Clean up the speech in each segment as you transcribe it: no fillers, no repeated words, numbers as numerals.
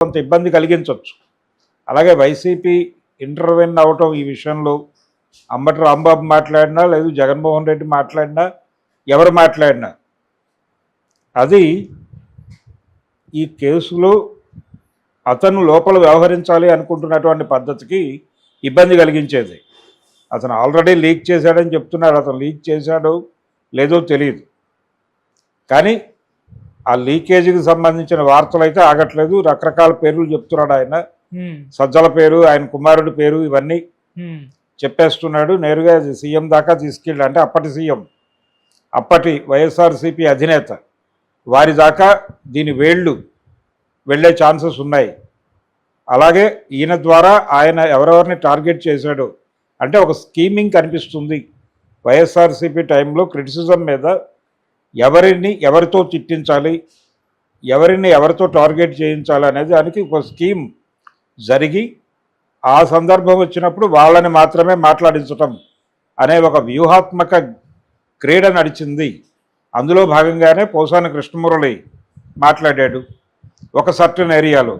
కొంత ఇబ్బంది కలిగించవచ్చు. అలాగే వైసీపీ ఇంటర్వెన్ అవటం ఈ విషయంలో అంబటి రాంబాబు మాట్లాడినా, లేదు జగన్మోహన్ రెడ్డి మాట్లాడినా, ఎవరు మాట్లాడినా అది ఈ కేసులో అతను లోపల వ్యవహరించాలి అనుకుంటున్నటువంటి పద్ధతికి ఇబ్బంది కలిగించేది. అతను ఆల్రెడీ లీక్ చేశాడని చెప్తున్నారు. అతను లీక్ చేశాడో లేదో తెలియదు, కానీ ఆ లీకేజీకి సంబంధించిన వార్తలు అయితే ఆగట్లేదు. రకరకాల పేర్లు చెప్తున్నాడు ఆయన. సజ్జల పేరు, ఆయన కుమారుడి పేరు, ఇవన్నీ చెప్పేస్తున్నాడు. నేరుగా సీఎం దాకా తీసుకెళ్ళి, అంటే అప్పటి సీఎం, అప్పటి వైఎస్ఆర్సీపీ అధినేత వారి దాకా దీని వేళ్ళు వెళ్ళే ఛాన్సెస్ ఉన్నాయి. అలాగే ఈయన ద్వారా ఆయన ఎవరెవరిని టార్గెట్ చేశాడో, అంటే ఒక స్కీమింగ్ కనిపిస్తుంది. వైఎస్ఆర్సీపీ టైంలో క్రిటిసిజం మీద ఎవరితో తిట్టించాలి, ఎవరితో టార్గెట్ చేయించాలి అనేది దానికి ఒక స్కీమ్ జరిగి ఆ సందర్భం వచ్చినప్పుడు వాళ్ళని మాత్రమే మాట్లాడించటం అనే ఒక వ్యూహాత్మక క్రీడ నడిచింది. అందులో భాగంగానే పోసాని కృష్ణమురళి మాట్లాడాడు ఒక సర్టన్ ఏరియాలో.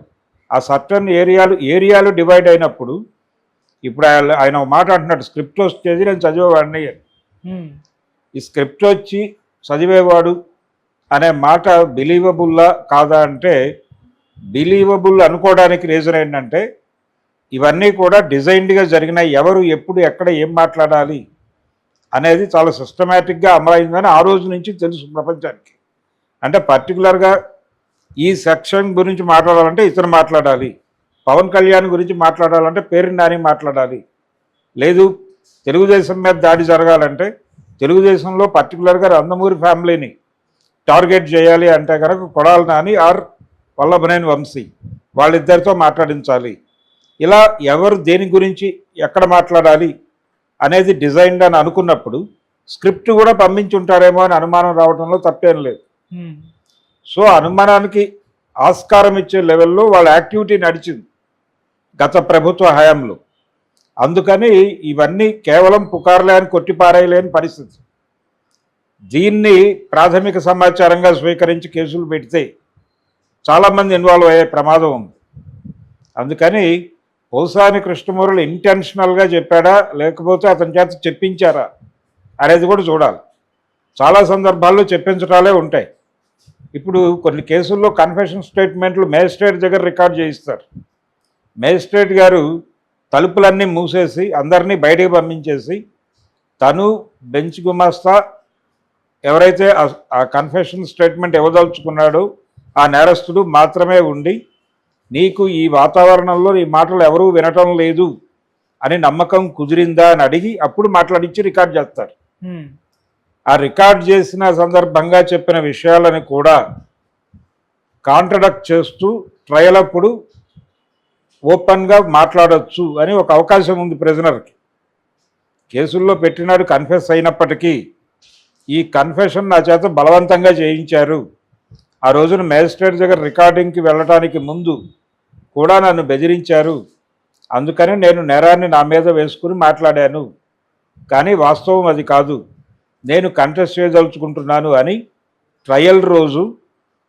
ఆ సర్టన్ ఏరియాలు డివైడ్ అయినప్పుడు ఇప్పుడు ఆయన మాట అంటున్నాడు, స్క్రిప్ట్ వచ్చేది నేను చదివేవాడిని. ఈ స్క్రిప్ట్ వచ్చి చదివేవాడు అనే మాట బిలీవబుల్లా కాదా అంటే, బిలీవబుల్ అనుకోవడానికి రీజన్ ఏంటంటే ఇవన్నీ కూడా డిజైన్డ్గా జరిగిన, ఎవరు ఎప్పుడు ఎక్కడ ఏం మాట్లాడాలి అనేది చాలా సిస్టమేటిక్గా అమలైందని ఆ రోజు నుంచి తెలుసు ప్రపంచానికి. అంటే పర్టికులర్గా ఈ సెక్షన్ గురించి మాట్లాడాలంటే ఇతను మాట్లాడాలి, పవన్ కళ్యాణ్ గురించి మాట్లాడాలంటే పేరు నాని మాట్లాడాలి, లేదు తెలుగుదేశం మీద దాడి జరగాలంటే తెలుగుదేశంలో పర్టికులర్గా నందమూరి ఫ్యామిలీని టార్గెట్ చేయాలి అంటే కనుక కొడాలి నాని ఆర్ వల్లభనేని వంశీ వాళ్ళిద్దరితో మాట్లాడించాలి. ఇలా ఎవరు దేని గురించి ఎక్కడ మాట్లాడాలి అనేది డిజైన్డ్ అని అనుకున్నప్పుడు స్క్రిప్ట్ కూడా పంపించుంటారేమో అని అనుమానం రావడంలో తప్పేం లేదు. సో అనుమానానికి ఆస్కారం ఇచ్చే లెవెల్లో వాళ్ళ యాక్టివిటీ నడిచింది గత ప్రభుత్వ హయాంలో. అందుకని ఇవన్నీ కేవలం పుకార్లే అని కొట్టిపారేయలేని పరిస్థితి. దీన్ని ప్రాథమిక సమాచారంగా స్వీకరించి కేసులు పెడితే చాలామంది ఇన్వాల్వ్ అయ్యే ప్రమాదం ఉంది. అందుకని పోసాని కృష్ణమురళి ఇంటెన్షనల్గా చెప్పాడా లేకపోతే అతని చేత చెప్పించారా అనేది కూడా చూడాలి. చాలా సందర్భాల్లో చెప్పించడాలే ఉంటాయి. ఇప్పుడు కొన్ని కేసుల్లో కన్ఫెషన్ స్టేట్మెంట్లు మేజిస్ట్రేట్ దగ్గర రికార్డ్ చేయిస్తారు. మేజిస్ట్రేట్ గారు తలుపులన్నీ మూసేసి అందరినీ బయటకు పంపించేసి తను బెంచ్ గుమాస్తా ఎవరైతే ఆ కన్ఫెషన్ స్టేట్మెంట్ ఇవ్వదలుచుకున్నాడో ఆ నేరస్తుడు మాత్రమే ఉండి, నీకు ఈ వాతావరణంలో ఈ మాటలు ఎవరూ వినటం లేదు అని నమ్మకం కుదిరిందా అని అడిగి అప్పుడు మాట్లాడించి రికార్డ్ చేస్తారు. ఆ రికార్డ్ చేసిన సందర్భంగా చెప్పిన విషయాలను కూడా కాంట్రడక్ట్ చేస్తూ ట్రయల్ అప్పుడు ఓపెన్గా మాట్లాడవచ్చు అని ఒక అవకాశం ఉంది ప్రిజనర్కి. కేసుల్లో పెట్టినాడు కన్ఫెస్ అయినప్పటికీ ఈ కన్ఫెషన్ నా చేత బలవంతంగా చేయించారు, ఆ రోజున మేజిస్ట్రేట్ దగ్గర రికార్డింగ్కి వెళ్ళటానికి ముందు కూడా నన్ను బెదిరించారు, అందుకని నేను నేరాన్ని నా మీద వేసుకుని మాట్లాడాను, కానీ వాస్తవం అది కాదు, నేను కంటెస్ట్ చేయదలుచుకుంటున్నాను అని ట్రయల్ రోజు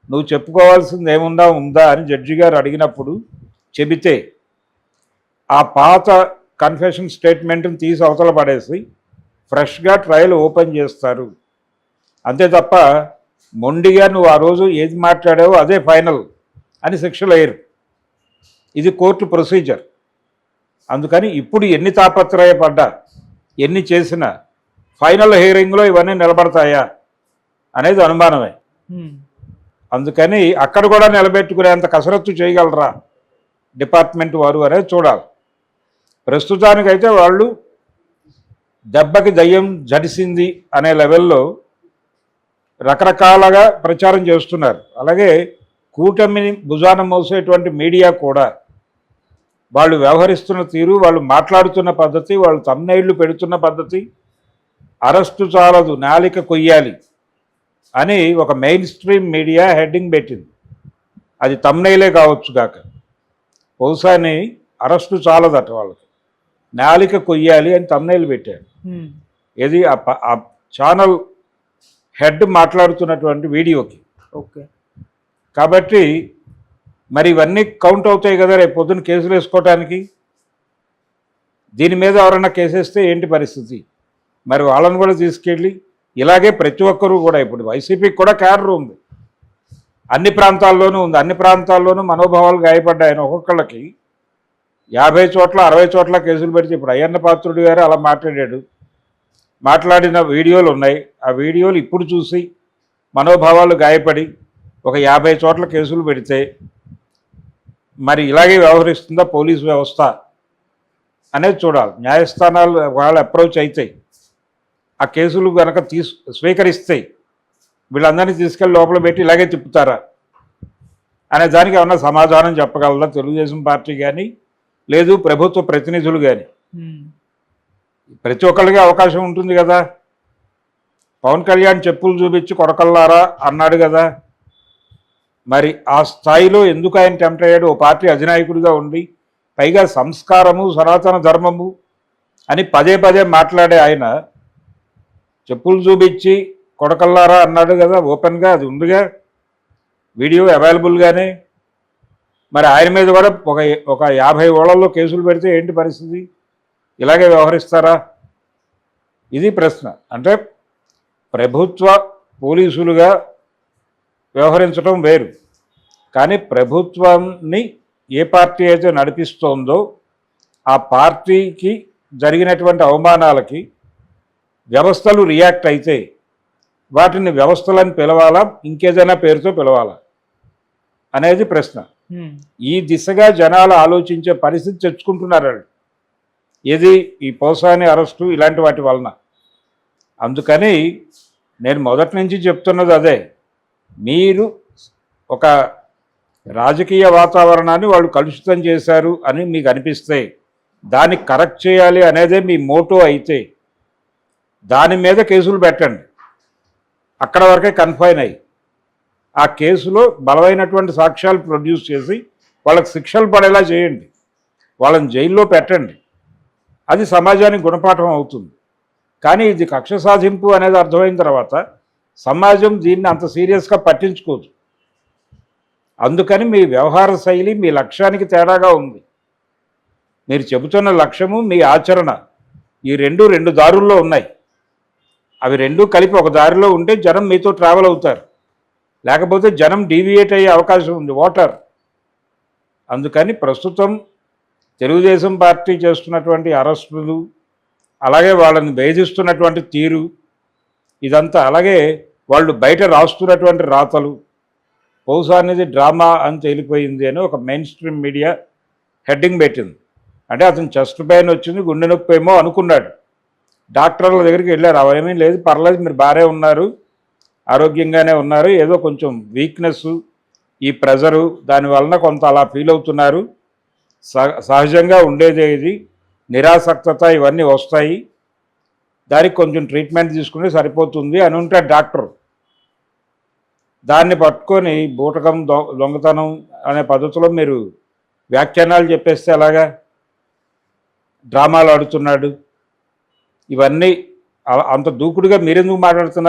నువ్వు చెప్పుకోవాల్సింది ఏముందా ఉందా అని జడ్జి గారు అడిగినప్పుడు చెబితే ఆ పాత కన్ఫెషన్ స్టేట్మెంట్ని తీసి అవతల పడేసి ఫ్రెష్గా ట్రయల్ ఓపెన్ చేస్తారు. అంతే తప్ప మొండిగా నువ్వు ఆ రోజు ఏది మాట్లాడావో అదే ఫైనల్ అని శిక్షలు వేయరు. ఇది కోర్టు ప్రొసీజర్. అందుకని ఇప్పుడు ఎన్ని తాపత్రయపడ్డా ఎన్ని చేసినా ఫైనల్ హియరింగ్లో ఇవన్నీ నిలబడతాయా అనేది అనుమానమే. అందుకని అక్కడ కూడా నిలబెట్టుకునేంత కసరత్తు చేయగలరా డిపార్ట్మెంట్ వారు అనేది చూడాలి. ప్రస్తుతానికైతే వాళ్ళు దెబ్బకి దయ్యం జడిసింది అనే లెవెల్లో రకరకాలుగా ప్రచారం చేస్తున్నారు. అలాగే కూటమిని భుజాన మోసేటువంటి మీడియా కూడా వాళ్ళు వ్యవహరిస్తున్న తీరు, వాళ్ళు మాట్లాడుతున్న పద్ధతి, వాళ్ళు తమ్నైళ్లు పెడుతున్న పద్ధతి, అరెస్టు చాలదు నాలిక కొయ్యాలి అని ఒక మెయిన్ స్ట్రీమ్ మీడియా హెడ్డింగ్ పెట్టింది. అది తమ్నైలే కావచ్చు కాక, బహుశాని అరెస్టు చాలదట వాళ్ళకి, నాలిక కొయ్యాలి అని తమ్నైల్ పెట్టాడు. ఏది ఆ ఛానల్ హెడ్ మాట్లాడుతున్నటువంటి వీడియోకి. ఓకే. కాబట్టి మరి ఇవన్నీ కౌంట్ అవుతాయి కదా రేపు పొద్దున్న కేసులు వేసుకోవటానికి. దీని మీద ఎవరైనా కేసేస్తే ఏంటి పరిస్థితి? మరి వాళ్ళని కూడా తీసుకెళ్ళి ఇలాగే ప్రతి ఒక్కరూ కూడా ఇప్పుడు వైసీపీకి కూడా క్యాడర్ ఉంది, అన్ని ప్రాంతాల్లోనూ ఉంది, అన్ని ప్రాంతాల్లోనూ మనోభావాలు గాయపడ్డాయని ఒక్కొక్కళ్ళకి 50 చోట్ల 60 చోట్ల కేసులు పెడితే ఇప్పుడు అయ్యన్న పాత్రుడు గారు అలా మాట్లాడాడు, మాట్లాడిన వీడియోలు ఉన్నాయి. ఆ వీడియోలు ఇప్పుడు చూసి మనోభావాలు గాయపడి ఒక 50 చోట్ల కేసులు పెడితే మరి ఇలాగే వ్యవహరిస్తుందా పోలీసు వ్యవస్థ అనేది చూడాలి. న్యాయస్థానాలు వాళ్ళు అప్రోచ్ అవుతాయి, ఆ కేసులు కనుక స్వీకరిస్తాయి, వీళ్ళందరినీ తీసుకెళ్ళి లోపల పెట్టి ఇలాగే తిప్పుతారా అనే దానికి ఏమన్నా సమాధానం చెప్పగలరా తెలుగుదేశం పార్టీ కానీ లేదు ప్రభుత్వ ప్రతినిధులు కానీ? ప్రతి ఒక్కరికి అవకాశం ఉంటుంది కదా. పవన్ కళ్యాణ్ చెప్పులు చూపించి కొడకల్లారా అన్నాడు కదా, మరి ఆ స్థాయిలో ఎందుకు ఆయన టెంప్ట్ అయ్యాడు? ఓ పార్టీ అధినాయకుడిగా ఉండి పైగా సంస్కారము సనాతన ధర్మము అని పదే పదే మాట్లాడే ఆయన చెప్పులు చూపించి కొడకల్లారా అన్నాడు కదా, ఓపెన్గా అది ఉందిగా, వీడియో అవైలబుల్గానే. మరి ఆయన మీద కూడా ఒక 50 ఓళ్లలో కేసులు పెడితే ఏంటి పరిస్థితి? ఇలాగే వ్యవహరిస్తారా? ఇది ప్రశ్న. అంటే ప్రభుత్వ పోలీసులుగా వ్యవహరించడం వేరు, కానీ ప్రభుత్వాన్ని ఏ పార్టీ అయితే నడిపిస్తోందో ఆ పార్టీకి జరిగినటువంటి అవమానాలకి వ్యవస్థలు రియాక్ట్ అయితే వాటిని వ్యవస్థలను పిలవాలా, ఇంకేదైనా పేరుతో పిలవాలా అనేది ప్రశ్న. ఈ దిశగా జనాలు ఆలోచించే పరిస్థితి తెచ్చుకుంటున్నారు. ఏది ఈ పోసాని అరెస్టు ఇలాంటి వాటి వలన. అందుకని నేను మొదటి నుంచి చెప్తున్నది అదే, మీరు ఒక రాజకీయ వాతావరణాన్ని వాళ్ళు కలుషితం చేశారు అని మీకు అనిపిస్తే దాన్ని కరెక్ట్ చేయాలి అనేదే మీ మోటో అయితే దాని మీద కేసులు పెట్టండి, అక్కడ వరకే కన్ఫైన్ అయ్యి ఆ కేసులో బలమైనటువంటి సాక్ష్యాలు ప్రొడ్యూస్ చేసి వాళ్ళకి శిక్షలు పడేలా చేయండి, వాళ్ళని జైల్లో పెట్టండి. అది సమాజానికి గుణపాఠం అవుతుంది. కానీ ఇది కక్ష సాధింపు అనేది అర్థమైన తర్వాత సమాజం దీన్ని అంత సీరియస్గా పట్టించుకోదు. అందుకని మీ వ్యవహార శైలి మీ లక్ష్యానికి తేడాగా ఉంది. మీరు చెబుతున్న లక్ష్యము మీ ఆచరణ ఈ రెండు దారుల్లో ఉన్నాయి. అవి రెండూ కలిపి ఒక దారిలో ఉంటే జనం మీతో ట్రావెల్ అవుతారు, లేకపోతే జనం డీవియేట్ అయ్యే అవకాశం ఉంది, ఓటర్. అందుకని ప్రస్తుతం తెలుగుదేశం పార్టీ చేస్తున్నటువంటి అరెస్టులు, అలాగే వాళ్ళని వేధిస్తున్నటువంటి తీరు, ఇదంతా, అలాగే వాళ్ళు బయట రాస్తున్నటువంటి రాతలు, బహుశా అనేది డ్రామా అని తేలిపోయింది అని ఒక మెయిన్ స్ట్రీమ్ మీడియా హెడ్డింగ్ పెట్టింది. అంటే అతను చెస్ట్ పెయిన్ వచ్చింది, గుండె నొప్పి ఏమో అనుకున్నాడు. డాక్టర్ల దగ్గరికి వెళ్ళారు, అవేమీ లేదు, పర్లేదు, మీరు బాగానే ఉన్నారు, ఆరోగ్యంగానే ఉన్నారు, ఏదో కొంచెం వీక్నెస్, ఈ ప్రెజరు దానివలన కొంత అలా ఫీల్ అవుతున్నారు, సహజంగా ఉండేదే, ఇది నిరాసక్తత ఇవన్నీ వస్తాయి, దానికి కొంచెం ట్రీట్మెంట్ తీసుకుంటే సరిపోతుంది అని ఉంటాడు డాక్టర్. దాన్ని పట్టుకొని బూటకం దొంగతనం అనే పద్ధతిలో మీరు వ్యాఖ్యానాలు చెప్పేస్తే అలాగా, డ్రామాలు ఆడుతున్నాడు, ఇవన్నీ అంత దూకుడుగా మీరెందుకు మాట్లాడుతున్నారు?